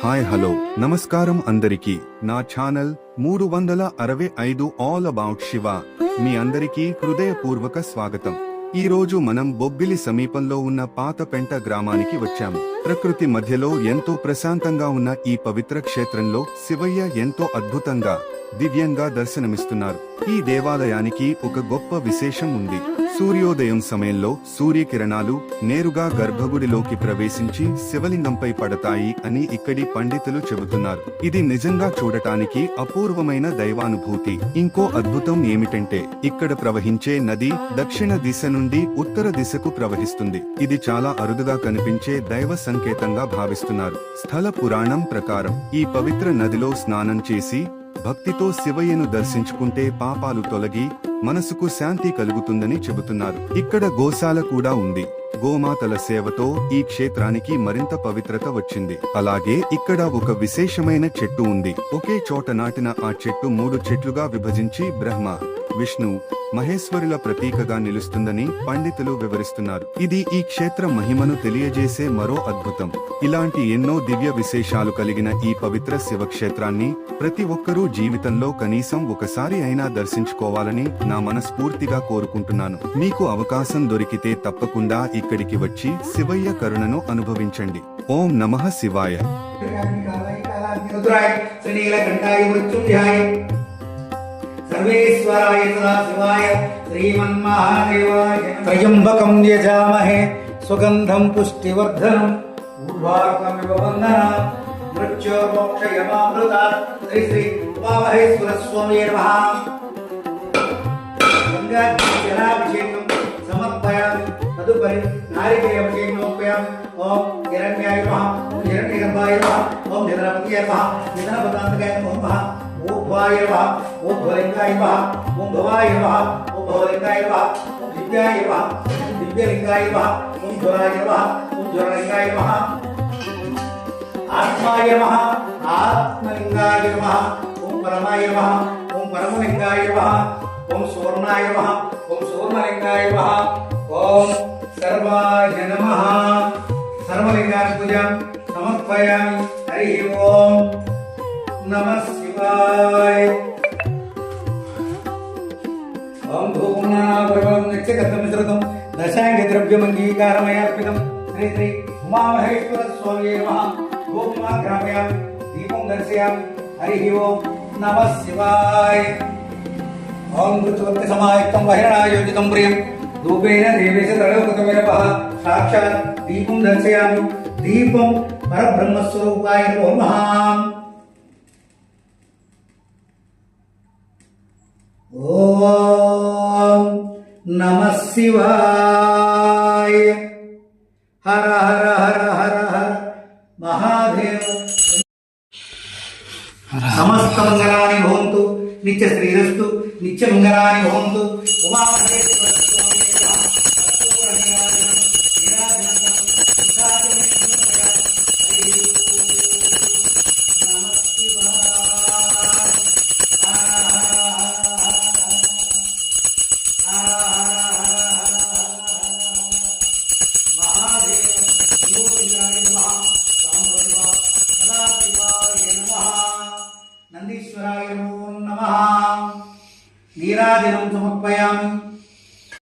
Hi hello నమస్కారం అందరికీ. నా ఛానల్ 365 ఆల్ అబౌట్ శివ మీ అందరికీ హృదయపూర్వక స్వాగతం. ఈ రోజు మనం బొబ్బిలి సమీపంలో ఉన్న పాతపెంట గ్రామానికి వచ్చాము. ప్రకృతి మధ్యలో ఎంతో ప్రశాంతంగా ఉన్న ఈ పవిత్ర క్షేత్రంలో శివయ్య ఎంతో అద్భుతంగా దివ్యంగా దర్శనమిస్తున్నారు. ఈ దేవాలయానికి ఒక గొప్ప విశేషం ఉంది. సూర్యోదయం సమయంలో సూర్యకిరణాలు నేరుగా గర్భగుడిలోకి ప్రవేశించి శివలింగంపై పడతాయి అని ఇక్కడి పండితులు చెబుతున్నారు. ఇది నిజంగా చూడటానికి అపూర్వమైన దైవానుభూతి. ఇంకో అద్భుతం ఏమిటంటే ఇక్కడ ప్రవహించే నది దక్షిణ దిశ నుండి ఉత్తర దిశకు ప్రవహిస్తుంది. ఇది చాలా అరుదుగా కనిపించే దైవ సంకేతంగా భావిస్తున్నారు. స్థల పురాణం ప్రకారం ఈ పవిత్ర నదిలో స్నానం చేసి భక్తితో శివయ్యను దర్శించుకుంటే పాపాలు తొలగి మనసుకు శాంతి కలుగుతుందని చెబుతున్నారు. ఇక్కడ గోశాల కూడా ఉంది. గోమాతల సేవతో ఈ క్షేత్రానికి మరింత పవిత్రత వచ్చింది. అలాగే ఇక్కడ ఒక విశేషమైన చెట్టు ఉంది. ఒకే చోట నాటిన ఆ చెట్టు 3 చెట్లుగా విభజించి బ్రహ్మ, విష్ణు, మహేశ్వరుల ప్రతీకగా నిలుస్తుందని పండితులు వివరిస్తున్నారు. ఇది ఈ క్షేత్ర మహిమను తెలియజేసే మరో అద్భుతం. ఇలాంటి ఎన్నో దివ్య విశేషాలు కలిగిన ఈ పవిత్ర శివక్షేత్రాన్ని ప్రతి ఒక్కరూ జీవితంలో కనీసం ఒకసారి అయినా దర్శించుకోవాలని నా మనస్ఫూర్తిగా కోరుకుంటున్నాను. మీకు అవకాశం దొరికితే తప్పకుండా ఇక్కడికి వచ్చి శివయ్య కరుణను అనుభవించండి. ఓం నమః శివాయ. सर्वेश्वराय सदाशिवाय श्रीमन्महादेवाय त्र्यम्बकं यजामहे सुगन्धं पुष्टिवर्धनम् उर्वारुकमिव वन्दनात् मृत्योर्मोक्षयमामृतात् श्री श्री उमामहेश्वरस्वामिने नमः। गङ्गाजलाभिषेकं समर्पयामि। तदुपरि नारिकेलाभिषेकं समर्पयामि। ओम हिरण्याय नमः, ओम हिरण्यगर्भाय नमः, ओम निधनपतये नमः, निधनपतान्तकाय नमः, ओम भवाय नमः, ओम भवलिंगाय नमः, ओम भवाय नमः, ओम भवलिंगाय नमः, ओम दिव्याय नमः, ओम दिव्यलिंगाय नमः, ओम ज्वराय नमः, ओम ज्वरलिंगाय नमः, आत्माय नमः, आत्मलिंगाय नमः, ओम परमाय नमः, ओम परमलिंगाय नमः, ओम सुवर्णाय नमः, ओम सुवर्णलिंगाय नमः, ओम सर्वाय नमः। सर्वलिंगाय पूजा समर्पयामि। हरि ओम नमः शिवाय। ओम धूमनाभरणं नित्यगतमिश्रितं दशाङ्गद्रव्यमङ्गीकारमयार्पितं श्री श्री उमामहेश्वरस्वामिने नमः। धूपं ग्रामयामि, दीपं दर्शयामि। हरि ओम नमः शिवाय। ओम ऋतुवत्समायुक्तं वहिरणायोजितं प्रियं धूपेन देवेश तडोकृतमिरपः साक्षात् दीपं दर्शयामि। दीपं परब्रह्मस्वरूपाय नमः। ओम नमः शिवाय। हर हर हर हर हर महादेव। समस्त मंगलानि भवन्तु, नित्य श्रीरस्तु, नित्य मंगलानि भवन्तु। नीराजनं समर्पयामि।